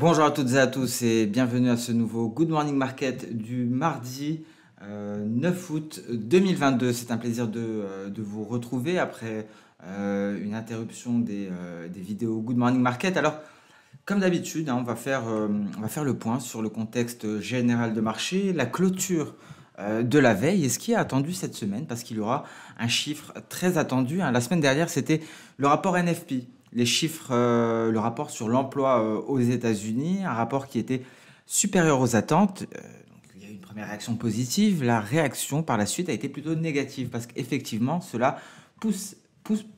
Bonjour à toutes et à tous et bienvenue à ce nouveau Good Morning Market du mardi 9 août 2022. C'est un plaisir de vous retrouver après une interruption des vidéos Good Morning Market. Alors, comme d'habitude, hein, on va faire le point sur le contexte général de marché, la clôture de la veille et ce qui est attendu cette semaine parce qu'il y aura un chiffre très attendu, hein. La semaine dernière, c'était le rapport NFP, les chiffres, le rapport sur l'emploi aux États-Unis, un rapport qui était supérieur aux attentes. Donc, il y a eu une première réaction positive. La réaction par la suite a été plutôt négative parce qu'effectivement, cela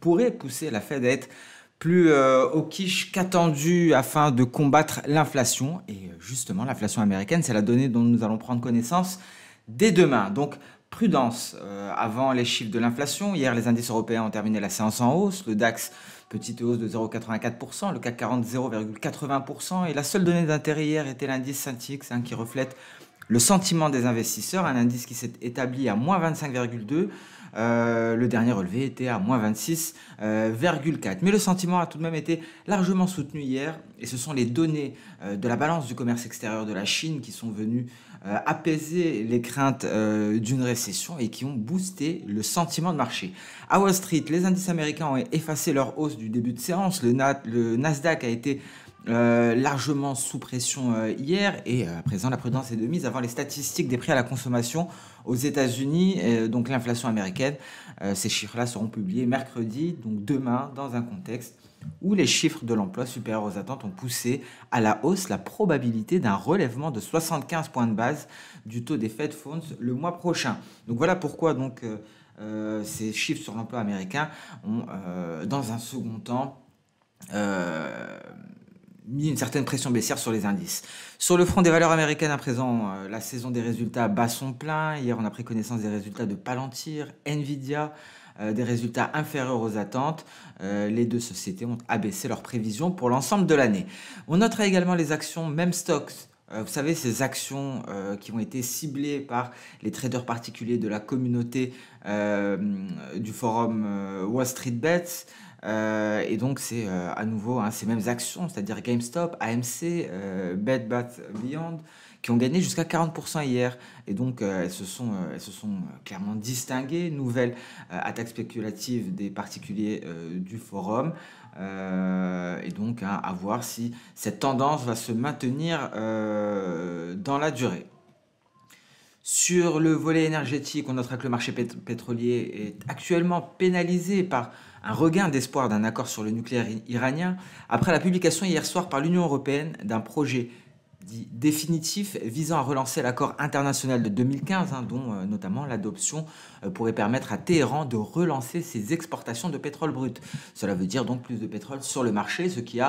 pourrait pousser la Fed à être plus au quiche qu'attendu afin de combattre l'inflation. Et justement, l'inflation américaine, c'est la donnée dont nous allons prendre connaissance dès demain. Donc, prudence avant les chiffres de l'inflation. Hier, les indices européens ont terminé la séance en hausse. Le DAX, petite hausse de 0,84%, le CAC 40, 0,80%. Et la seule donnée d'intérêt hier était l'indice Syntix, hein, qui reflète le sentiment des investisseurs, un indice qui s'est établi à moins 25,2. Le dernier relevé était à moins 26,4. Mais le sentiment a tout de même été largement soutenu hier. Et ce sont les données de la balance du commerce extérieur de la Chine qui sont venues apaiser les craintes d'une récession et qui ont boosté le sentiment de marché. À Wall Street, les indices américains ont effacé leur hausse du début de séance. Le Nasdaq a été largement sous pression hier et à présent la prudence est de mise avant les statistiques des prix à la consommation aux États-Unis, donc l'inflation américaine. Ces chiffres-là seront publiés mercredi, donc demain, dans un contexte où les chiffres de l'emploi supérieurs aux attentes ont poussé à la hausse la probabilité d'un relèvement de 75 points de base du taux des Fed Funds le mois prochain. Donc voilà pourquoi ces chiffres sur l'emploi américain ont, dans un second temps, mis une certaine pression baissière sur les indices. Sur le front des valeurs américaines à présent, la saison des résultats bat son plein. Hier, on a pris connaissance des résultats de Palantir, Nvidia, des résultats inférieurs aux attentes. Les deux sociétés ont abaissé leurs prévisions pour l'ensemble de l'année. On notera également les actions Meme Stocks. Vous savez, ces actions qui ont été ciblées par les traders particuliers de la communauté du forum Wall Street Bets. Et donc, c'est à nouveau, hein, ces mêmes actions, c'est-à-dire GameStop, AMC, Bed Bath Beyond, qui ont gagné jusqu'à 40% hier. Et donc, elles se sont clairement distinguées. Nouvelle attaque spéculative des particuliers du forum. Et donc, hein, à voir si cette tendance va se maintenir dans la durée. Sur le volet énergétique, on notera que le marché pétrolier est actuellement pénalisé par un regain d'espoir d'un accord sur le nucléaire iranien après la publication hier soir par l'Union européenne d'un projet dit définitif visant à relancer l'accord international de 2015, hein, dont notamment l'adoption pourrait permettre à Téhéran de relancer ses exportations de pétrole brut. Cela veut dire donc plus de pétrole sur le marché, ce qui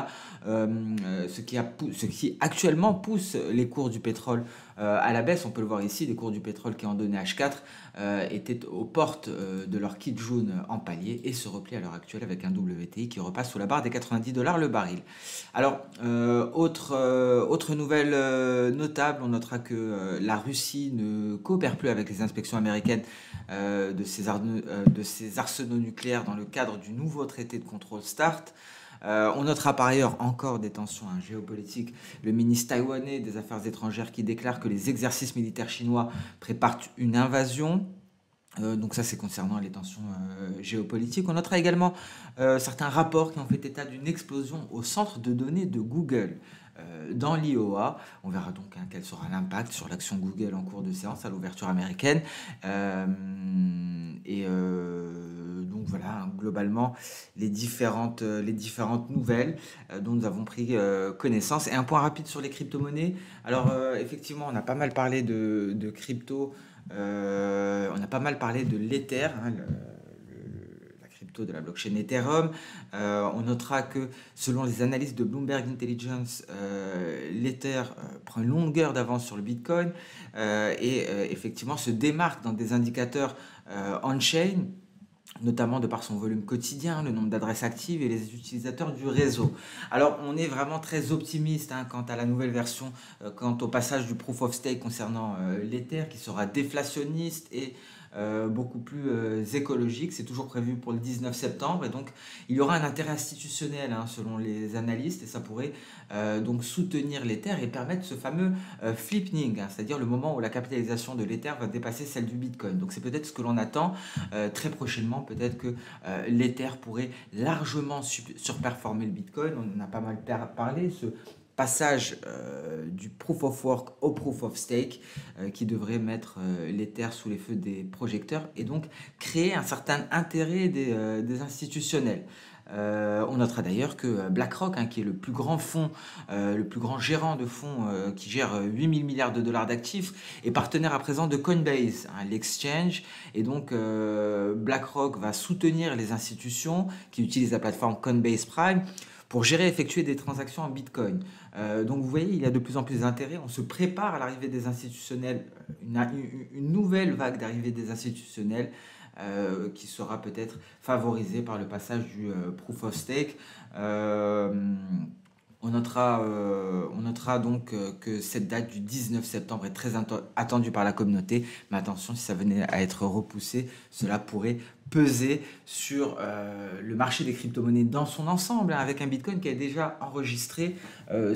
actuellement pousse les cours du pétrole à la baisse. On peut le voir ici, les cours du pétrole qui ont donné H4 étaient aux portes de leur kit jaune en palier et se replient à l'heure actuelle avec un WTI qui repasse sous la barre des 90 $ le baril. Alors, autre nouvelle notable, on notera que la Russie ne coopère plus avec les inspections américaines de ses arsenaux nucléaires dans le cadre du nouveau traité de contrôle START. On notera par ailleurs encore des tensions géopolitiques. Le ministre taïwanais des Affaires étrangères qui déclare que les exercices militaires chinois préparent une invasion. Donc ça, c'est concernant les tensions géopolitiques. On notera également certains rapports qui ont fait état d'une explosion au centre de données de Google dans l'Iowa. On verra donc, hein, quel sera l'impact sur l'action Google en cours de séance à l'ouverture américaine. Donc voilà, hein, globalement, les différentes nouvelles dont nous avons pris connaissance. Et un point rapide sur les crypto-monnaies. Alors effectivement, on a pas mal parlé de crypto. On a pas mal parlé de l'Ether, hein, la crypto de la blockchain Ethereum. On notera que selon les analyses de Bloomberg Intelligence, l'Ether prend une longueur d'avance sur le Bitcoin et effectivement se démarque dans des indicateurs on-chain, notamment de par son volume quotidien, le nombre d'adresses actives et les utilisateurs du réseau. Alors, on est vraiment très optimiste, hein, quant à la nouvelle version, quant au passage du Proof of Stake concernant l'Ether, qui sera déflationniste et beaucoup plus écologique. C'est toujours prévu pour le 19 septembre et donc il y aura un intérêt institutionnel hein, selon les analystes et ça pourrait donc soutenir l'Ether et permettre ce fameux flipping, hein, c'est-à-dire le moment où la capitalisation de l'Ether va dépasser celle du Bitcoin. Donc c'est peut-être ce que l'on attend très prochainement, peut-être que l'Ether pourrait largement surperformer le Bitcoin. On en a pas mal parlé, ce passage du proof of work au proof of stake qui devrait mettre l'Ether sous les feux des projecteurs et donc créer un certain intérêt des institutionnels. On notera d'ailleurs que BlackRock, hein, qui est le plus grand fonds, le plus grand gérant de fonds qui gère 8000 milliards de dollars d'actifs, est partenaire à présent de Coinbase, hein, l'exchange. Et donc BlackRock va soutenir les institutions qui utilisent la plateforme Coinbase Prime pour gérer et effectuer des transactions en Bitcoin. Donc vous voyez, il y a de plus en plus d'intérêt. On se prépare à l'arrivée des institutionnels, une nouvelle vague d'arrivée des institutionnels qui sera peut-être favorisée par le passage du proof of stake. On notera donc que cette date du 19 septembre est très attendue par la communauté, mais attention, si ça venait à être repoussé, cela pourrait peser sur le marché des crypto-monnaies dans son ensemble, hein, avec un Bitcoin qui a déjà enregistré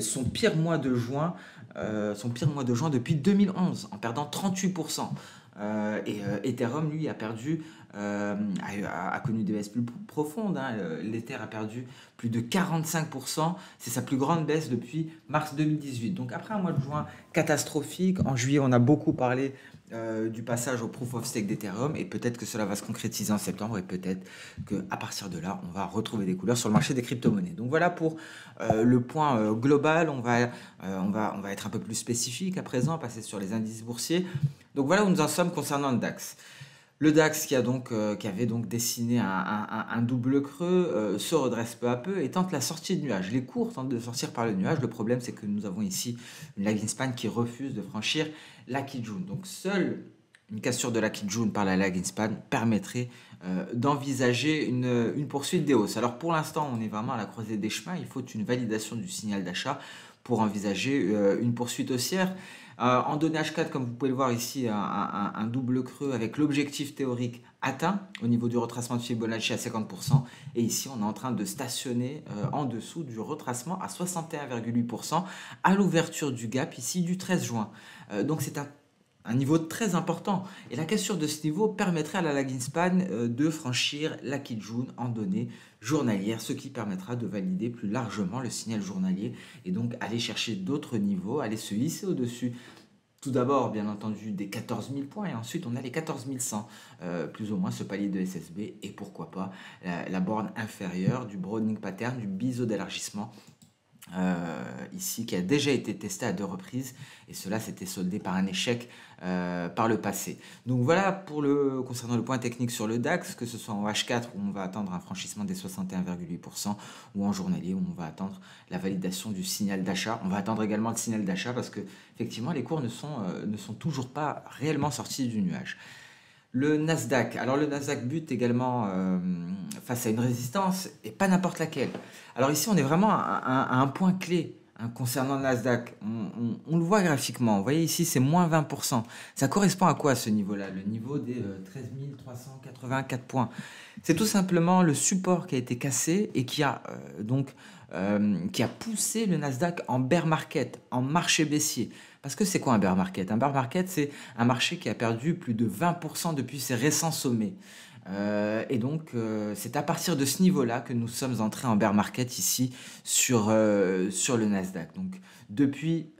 son pire mois de juin depuis 2011, en perdant 38%. Et Ethereum, lui, a connu des baisses plus profondes. Hein. L'Ether a perdu plus de 45%. C'est sa plus grande baisse depuis mars 2018. Donc après un mois de juin catastrophique, en juillet, on a beaucoup parlé du passage au proof of stake d'Ethereum et peut-être que cela va se concrétiser en septembre et peut-être qu'à partir de là, on va retrouver des couleurs sur le marché des crypto-monnaies. Donc voilà pour le point global. On va être un peu plus spécifique à présent, passer sur les indices boursiers. Donc voilà où nous en sommes concernant le DAX. Le DAX qui avait donc dessiné un double creux se redresse peu à peu et tente la sortie de nuage. Les cours tentent de sortir par le nuage. Le problème, c'est que nous avons ici une lagging span qui refuse de franchir la Kijun. Donc seule une cassure de la Kijun par la lagging span permettrait d'envisager une poursuite des hausses. Alors pour l'instant, on est vraiment à la croisée des chemins. Il faut une validation du signal d'achat pour envisager une poursuite haussière. En données H4, comme vous pouvez le voir ici, un double creux avec l'objectif théorique atteint au niveau du retracement de Fibonacci à 50%. Et ici, on est en train de stationner en dessous du retracement à 61,8% à l'ouverture du gap ici du 13 juin. Donc c'est un niveau très important. Et la cassure de ce niveau permettrait à la lagging span de franchir la Kijun en données journalières, ce qui permettra de valider plus largement le signal journalier et donc aller chercher d'autres niveaux, aller se hisser au-dessus. Tout d'abord, bien entendu, des 14 000 points et ensuite on a les 14 100, plus ou moins ce palier de SSB et pourquoi pas la borne inférieure du Browning Pattern, du biseau d'élargissement. Ici qui a déjà été testé à 2 reprises et cela s'était soldé par un échec par le passé. Donc voilà concernant le point technique sur le DAX, que ce soit en H4 où on va attendre un franchissement des 61,8% ou en journalier où on va attendre la validation du signal d'achat. On va attendre également le signal d'achat parce que effectivement les cours ne sont toujours pas réellement sortis du nuage. Le Nasdaq. Alors le Nasdaq bute également face à une résistance et pas n'importe laquelle. Alors ici on est vraiment à un point clé hein, concernant le Nasdaq. On le voit graphiquement. Vous voyez ici c'est moins 20%. Ça correspond à quoi ce niveau-là? Le niveau des 13 384 points. C'est tout simplement le support qui a été cassé et qui a poussé le Nasdaq en bear market, en marché baissier. Parce que c'est quoi un bear market? Un bear market, c'est un marché qui a perdu plus de 20% depuis ses récents sommets. Et donc, c'est à partir de ce niveau-là que nous sommes entrés en bear market ici sur le Nasdaq. Donc, depuis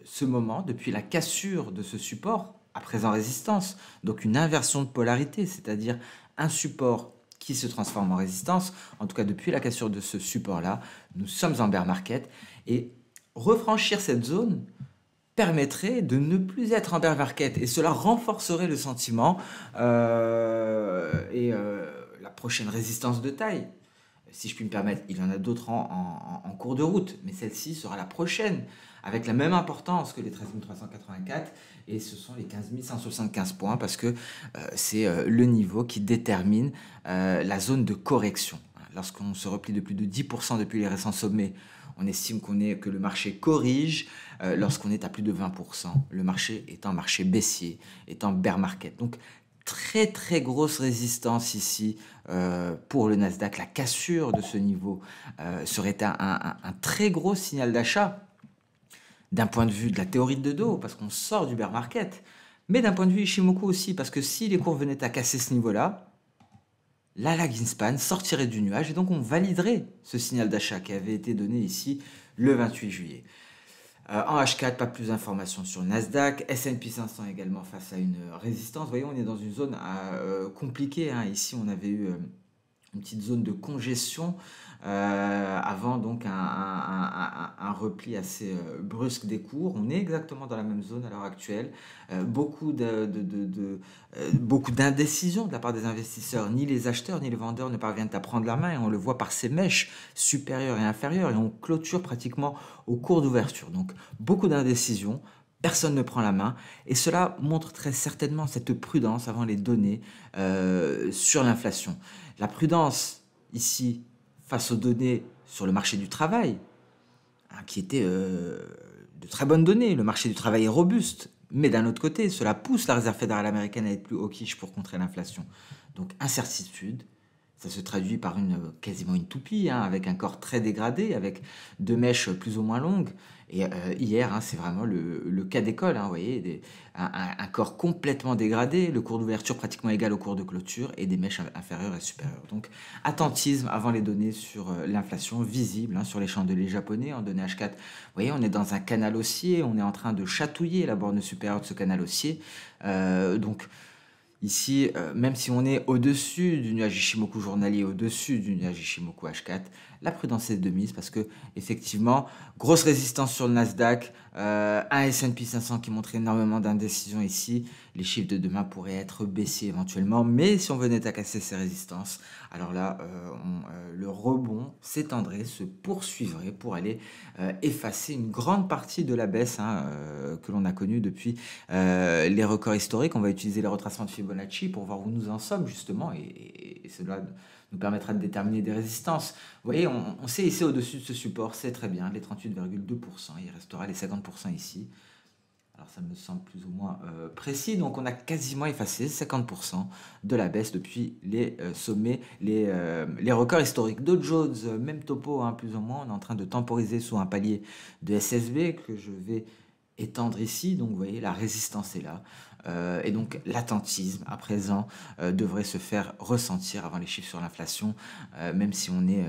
ce moment, depuis la cassure de ce support, à présent résistance, donc une inversion de polarité, c'est-à-dire un support qui se transforme en résistance, en tout cas depuis la cassure de ce support-là, nous sommes en bear market et refranchir cette zone permettrait de ne plus être en bear market et cela renforcerait le sentiment la prochaine résistance de taille. Si je puis me permettre, il y en a d'autres en cours de route, mais celle-ci sera la prochaine avec la même importance que les 13 384 et ce sont les 15 175 points parce que c'est le niveau qui détermine la zone de correction. Lorsqu'on se replie de plus de 10% depuis les récents sommets, on estime que le marché corrige. Lorsqu'on est à plus de 20%, le marché est en marché baissier, est en bear market. Donc, très très grosse résistance ici pour le Nasdaq. La cassure de ce niveau serait un très gros signal d'achat d'un point de vue de la théorie de dos, parce qu'on sort du bear market, mais d'un point de vue Ishimoku aussi, parce que si les cours venaient à casser ce niveau-là, la lagging span sortirait du nuage et donc on validerait ce signal d'achat qui avait été donné ici le 28 juillet. En H4, pas plus d'informations sur Nasdaq, S&P 500 également face à une résistance. Vous voyez, on est dans une zone compliquée, hein. Ici, on avait eu une petite zone de congestion avant donc un repli assez brusque des cours. On est exactement dans la même zone à l'heure actuelle. Beaucoup d'indécision de la part des investisseurs. Ni les acheteurs ni les vendeurs ne parviennent à prendre la main et on le voit par ces mèches supérieures et inférieures et on clôture pratiquement au cours d'ouverture. Donc beaucoup d'indécision. Personne ne prend la main et cela montre très certainement cette prudence avant les données sur l'inflation. La prudence ici face aux données sur le marché du travail, hein, qui étaient de très bonnes données. Le marché du travail est robuste, mais d'un autre côté, cela pousse la Réserve fédérale américaine à être plus hawkish pour contrer l'inflation. Donc incertitude, ça se traduit par quasiment une toupie, hein, avec un corps très dégradé, avec deux mèches plus ou moins longues. Et hier, hein, c'est vraiment le cas d'école, hein, vous voyez, un corps complètement dégradé, le cours d'ouverture pratiquement égal au cours de clôture et des mèches inférieures et supérieures. Donc, attentisme avant les données sur l'inflation visible, hein, sur les chandeliers japonais en données H4. Vous voyez, on est dans un canal haussier, on est en train de chatouiller la borne supérieure de ce canal haussier. Donc, ici, même si on est au-dessus du nuage Ishimoku journalier, au-dessus du nuage Ishimoku H4, la prudence est de mise parce que, effectivement, grosse résistance sur le Nasdaq, un S&P 500 qui montre énormément d'indécision ici. Les chiffres de demain pourraient être baissiers éventuellement, mais si on venait à casser ces résistances, alors là, le rebond s'étendrait, se poursuivrait pour aller effacer une grande partie de la baisse, hein, que l'on a connue depuis les records historiques. On va utiliser les retracements de Fibonacci pour voir où nous en sommes justement et cela nous permettra de déterminer des résistances. Vous voyez, on sait ici au-dessus de ce support, c'est très bien, les 38,2%, il restera les 50% ici. Alors ça me semble plus ou moins précis, donc on a quasiment effacé 50% de la baisse depuis les sommets, les records historiques. Dow Jones, même topo, hein, plus ou moins, on est en train de temporiser sous un palier de SSB que je vais étendre ici, donc vous voyez la résistance est là et donc l'attentisme à présent devrait se faire ressentir avant les chiffres sur l'inflation, même si on est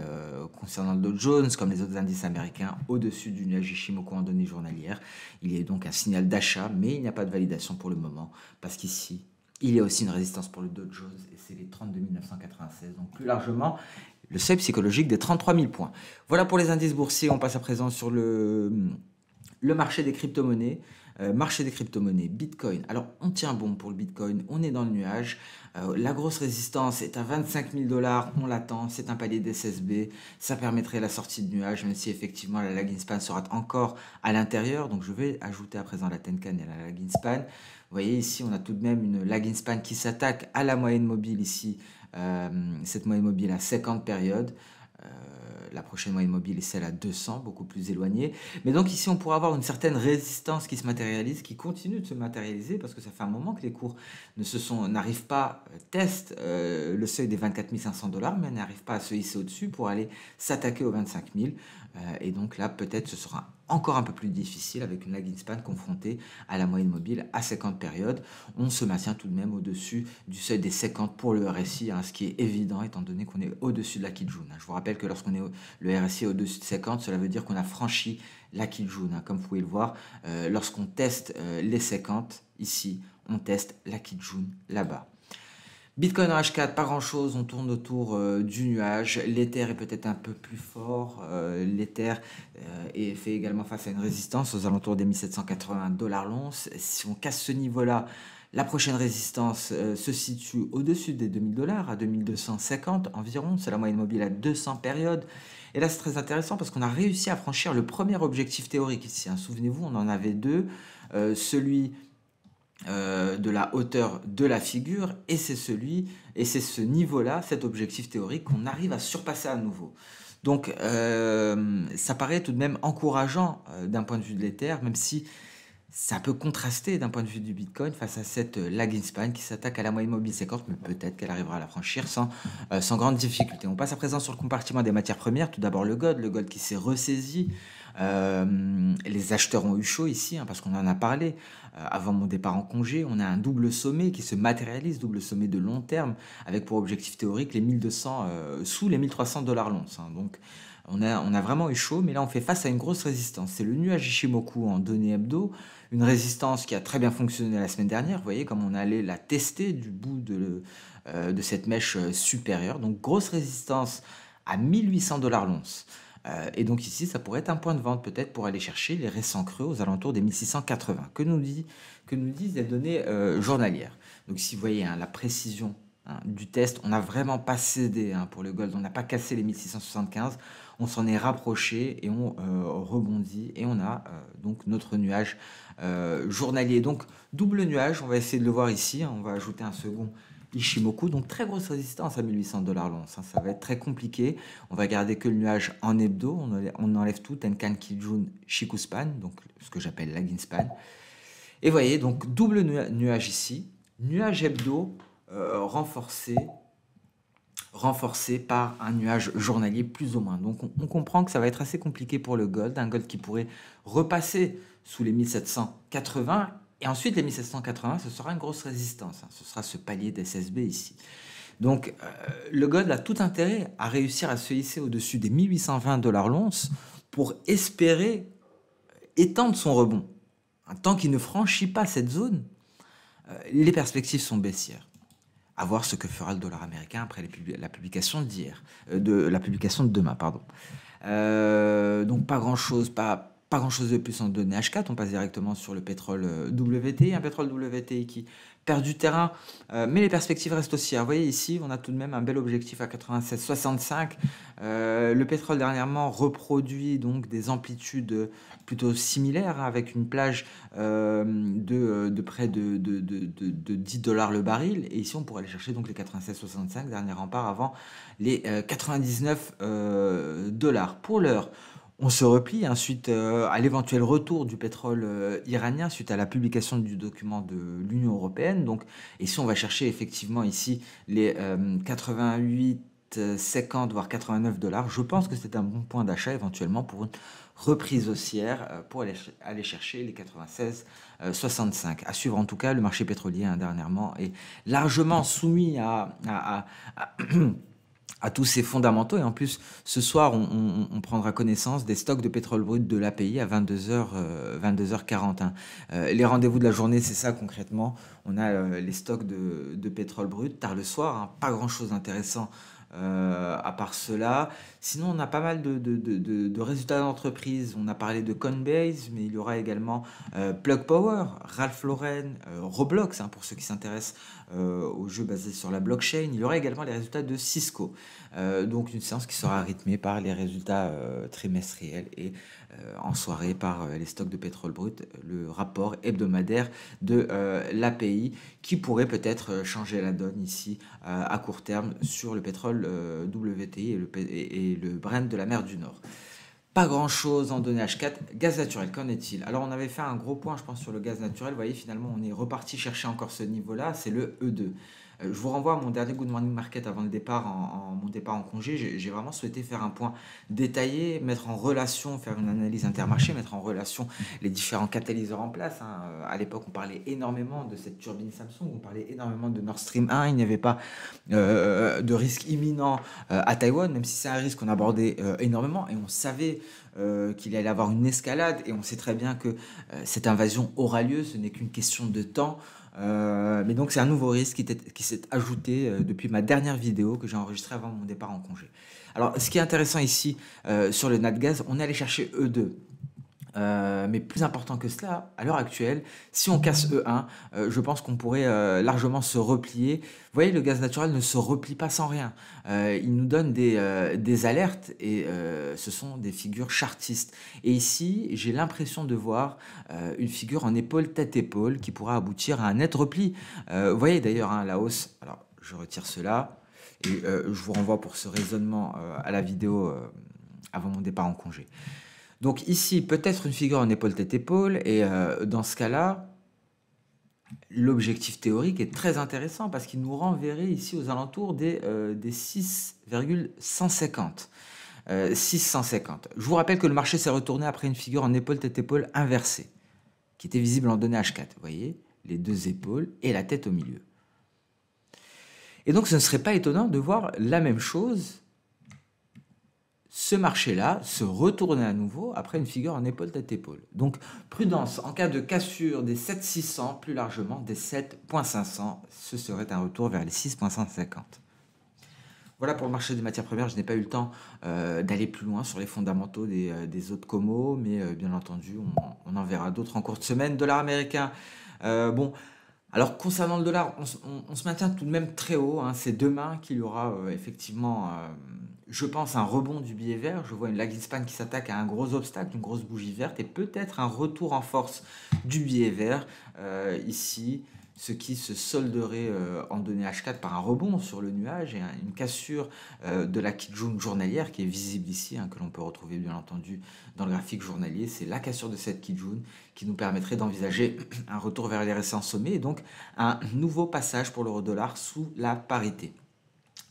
concernant le Dow Jones comme les autres indices américains au-dessus du nuage Ishimoku en données journalières. Il y a donc un signal d'achat, mais il n'y a pas de validation pour le moment parce qu'ici il y a aussi une résistance pour le Dow Jones et c'est les 32 996, donc plus largement le seuil psychologique des 33 000 points. Voilà pour les indices boursiers. On passe à présent sur le marché des crypto-monnaies. Marché des crypto-monnaies, Bitcoin. Alors, on tient bon pour le Bitcoin, on est dans le nuage. La grosse résistance est à 25 000 $, on l'attend, c'est un palier d'SSB. Ça permettrait la sortie de nuage, même si effectivement la lagging span sera encore à l'intérieur. Donc, je vais ajouter à présent la Tenkan et la lagging span. Vous voyez ici, on a tout de même une lagging span qui s'attaque à la moyenne mobile ici. Cette moyenne mobile à 50 périodes. La prochaine moyenne mobile est celle à 200, beaucoup plus éloignée. Mais donc ici, on pourra avoir une certaine résistance qui se matérialise, qui continue de se matérialiser, parce que ça fait un moment que les cours n'arrivent pas, testent le seuil des 24 500 $, mais n'arrivent pas à se hisser au-dessus pour aller s'attaquer aux 25 000. Et donc là, peut-être ce sera encore un peu plus difficile avec une lagging span confrontée à la moyenne mobile à 50 périodes. On se maintient tout de même au-dessus du seuil des 50 pour le RSI, hein, ce qui est évident étant donné qu'on est au-dessus de la Kijun. Je vous rappelle que lorsqu'on est le RSI au-dessus de 50, cela veut dire qu'on a franchi la Kijun. Comme vous pouvez le voir, lorsqu'on teste les 50 ici, on teste la Kijun là-bas. Bitcoin en H4, pas grand chose, on tourne autour du nuage. L'Ether est peut-être un peu plus fort. L'Ether fait également face à une résistance aux alentours des 1780 $ l'once. Si on casse ce niveau-là, la prochaine résistance se situe au-dessus des 2000 $, à 2250 environ. C'est la moyenne mobile à 200 périodes. Et là, c'est très intéressant parce qu'on a réussi à franchir le premier objectif théorique ici, hein. Souvenez-vous, on en avait deux. Celui de la hauteur de la figure et c'est ce niveau-là, cet objectif théorique qu'on arrive à surpasser à nouveau. Donc ça paraît tout de même encourageant d'un point de vue de l'Ether, même si Ça peut contraster d'un point de vue du Bitcoin face à cette lagging span qui s'attaque à la moyenne mobile 50, mais peut-être qu'elle arrivera à la franchir sans grande difficulté. On passe à présent sur le compartiment des matières premières. Tout d'abord le gold qui s'est ressaisi. Les acheteurs ont eu chaud ici, hein, parce qu'on en a parlé avant mon départ en congé. On a un double sommet qui se matérialise, double sommet de long terme, avec pour objectif théorique les 1200, sous les 1300 dollars l'once, hein. Donc on a vraiment eu chaud, mais là on fait face à une grosse résistance. C'est le nuage Ishimoku en données hebdo, une résistance qui a très bien fonctionné la semaine dernière. Vous voyez comme on allait la tester du bout de cette mèche supérieure. Donc grosse résistance à 1800 dollars l'once. Et donc ici, ça pourrait être un point de vente peut-être pour aller chercher les récents creux aux alentours des 1680. Que nous disent les données journalières. Donc ici, vous voyez, hein, la précision, hein, du test, on n'a vraiment pas cédé, hein, pour le gold, on n'a pas cassé les 1675, on s'en est rapproché et on rebondit et on a donc notre nuage journalier. Donc double nuage, on va essayer de le voir ici, hein, on va ajouter un second Ishimoku, donc très grosse résistance à 1800 dollars l'once, hein, ça va être très compliqué. On va garder que le nuage en hebdo, on enlève tout, Tenkan, Kijun, Shikuspan, donc ce que j'appelle lagging span. Et vous voyez, donc double nuage ici, nuage hebdo renforcé par un nuage journalier plus ou moins. Donc on comprend que ça va être assez compliqué pour le gold, un gold qui pourrait repasser sous les 1780, et ensuite les 1780, ce sera une grosse résistance, hein. Ce sera ce palier d'SSB ici. Donc le gold a tout intérêt à réussir à se hisser au-dessus des 1820 dollars l'once pour espérer étendre son rebond. Tant qu'il ne franchit pas cette zone, les perspectives sont baissières. À voir ce que fera le dollar américain après la publication d'hier, la publication de demain, pardon. Donc pas grand-chose, pas grand-chose de plus en données H4. On passe directement sur le pétrole WTI, un pétrole WTI qui perd du terrain, mais les perspectives restent haussières. Vous voyez ici, on a tout de même un bel objectif à 96,65. Le pétrole dernièrement reproduit donc des amplitudes plutôt similaires, hein, avec une plage de près de 10 dollars le baril. Et ici, on pourrait aller chercher donc les 96,65, dernier rempart avant les 99 dollars. Pour l'heure, on se replie, hein, suite à l'éventuel retour du pétrole iranien, suite à la publication du document de l'Union européenne. Donc, ici, on va chercher effectivement ici les 88, 50, voire 89 dollars. Je pense que c'est un bon point d'achat éventuellement pour une reprise haussière pour aller chercher les 96, 65. À suivre en tout cas, le marché pétrolier, hein, dernièrement est largement soumis à tous ces fondamentaux. Et en plus, ce soir, on prendra connaissance des stocks de pétrole brut de l'API à 22h41. Les rendez-vous de la journée, c'est ça concrètement. On a les stocks de pétrole brut tard le soir, hein, pas grand-chose d'intéressant à part cela. Sinon, on a pas mal de résultats d'entreprise. On a parlé de Coinbase, mais il y aura également Plug Power, Ralph Lauren, Roblox, hein, pour ceux qui s'intéressent aux jeux basés sur la blockchain. Il y aura également les résultats de Cisco. Donc une séance qui sera rythmée par les résultats trimestriels et en soirée par les stocks de pétrole brut, le rapport hebdomadaire de l'API qui pourrait peut-être changer la donne ici à court terme sur le pétrole WTI et le Brent de la mer du Nord. Pas grand chose en données H4. Gaz naturel, qu'en est-il? Alors on avait fait un gros point, je pense, sur le gaz naturel. Vous voyez, finalement, on est reparti chercher encore ce niveau-là. C'est le E2. Je vous renvoie à mon dernier Good Morning Market avant le départ, mon départ en congé. J'ai vraiment souhaité faire un point détaillé, mettre en relation, faire une analyse intermarché, mettre en relation les différents catalyseurs en place, hein. À l'époque, on parlait énormément de cette turbine Samsung, on parlait énormément de Nord Stream 1. Il n'y avait pas de risque imminent à Taïwan, même si c'est un risque qu'on abordait énormément et on savait qu'il allait avoir une escalade, et on sait très bien que cette invasion aura lieu, ce n'est qu'une question de temps. Mais donc c'est un nouveau risque qui s'est ajouté depuis ma dernière vidéo que j'ai enregistrée avant mon départ en congé. Alors ce qui est intéressant ici sur le Natgaz, on est allé chercher E2. Mais plus important que cela, à l'heure actuelle, si on casse E1, je pense qu'on pourrait largement se replier. Vous voyez, le gaz naturel ne se replie pas sans rien. Il nous donne des alertes, et ce sont des figures chartistes. Et ici, j'ai l'impression de voir une figure en épaule, tête-épaule, qui pourra aboutir à un net repli. Vous voyez d'ailleurs, hein, la hausse. Alors, je retire cela et je vous renvoie pour ce raisonnement à la vidéo avant mon départ en congé. Donc ici, peut-être une figure en épaule tête épaule et dans ce cas-là, l'objectif théorique est très intéressant parce qu'il nous renverrait ici aux alentours des 6,150. 650. Je vous rappelle que le marché s'est retourné après une figure en épaule tête épaule inversée qui était visible en données H4. Vous voyez, les deux épaules et la tête au milieu. Et donc ce ne serait pas étonnant de voir la même chose, ce marché-là se retourner à nouveau après une figure en épaule tête épaule. Donc prudence en cas de cassure des 7,600, plus largement des 7,500, ce serait un retour vers les 6,150. Voilà pour le marché des matières premières. Je n'ai pas eu le temps d'aller plus loin sur les fondamentaux des autres comos, mais bien entendu, on en verra d'autres en cours de semaine. Dollar américain, bon, alors concernant le dollar, on se maintient tout de même très haut, hein. C'est demain qu'il y aura effectivement, je pense, un rebond du billet vert. Je vois une lagging span qui s'attaque à un gros obstacle, une grosse bougie verte, et peut-être un retour en force du billet vert ici, ce qui se solderait en données H4 par un rebond sur le nuage et une cassure de la Kijun journalière qui est visible ici, hein, que l'on peut retrouver bien entendu dans le graphique journalier. C'est la cassure de cette Kijun qui nous permettrait d'envisager un retour vers les récents sommets et donc un nouveau passage pour l'euro-dollar sous la parité,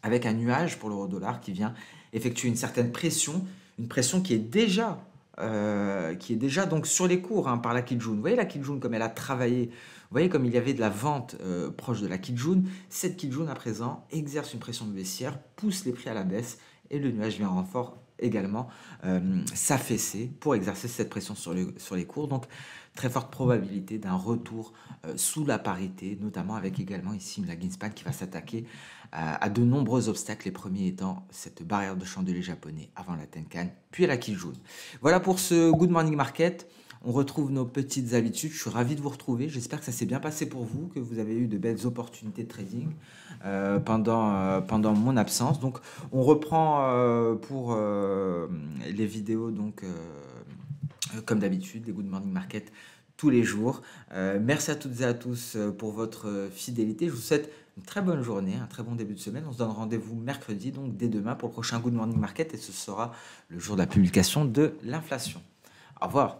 avec un nuage pour l'euro-dollar qui vient effectuer une certaine pression, une pression qui est déjà donc sur les cours, hein, par la Kijun. Vous voyez la Kijun comme elle a travaillé, vous voyez comme il y avait de la vente proche de la Kijun. Cette Kijun à présent exerce une pression baissière, pousse les prix à la baisse et le nuage vient en renfort également s'affaisser pour exercer cette pression sur les cours. Donc très forte probabilité d'un retour sous la parité, notamment avec également ici une lagging span qui va s'attaquer à de nombreux obstacles, les premiers étant cette barrière de chandelier japonais avant la Tenkan, puis la Kijun. Voilà pour ce Good Morning Market. On retrouve nos petites habitudes. Je suis ravi de vous retrouver. J'espère que ça s'est bien passé pour vous, que vous avez eu de belles opportunités de trading pendant mon absence. Donc, on reprend pour les vidéos, donc, comme d'habitude, les Good Morning Market tous les jours. Merci à toutes et à tous pour votre fidélité. Je vous souhaite une très bonne journée, un très bon début de semaine. On se donne rendez-vous mercredi, donc dès demain, pour le prochain Good Morning Market. Et ce sera le jour de la publication de l'inflation. Au revoir.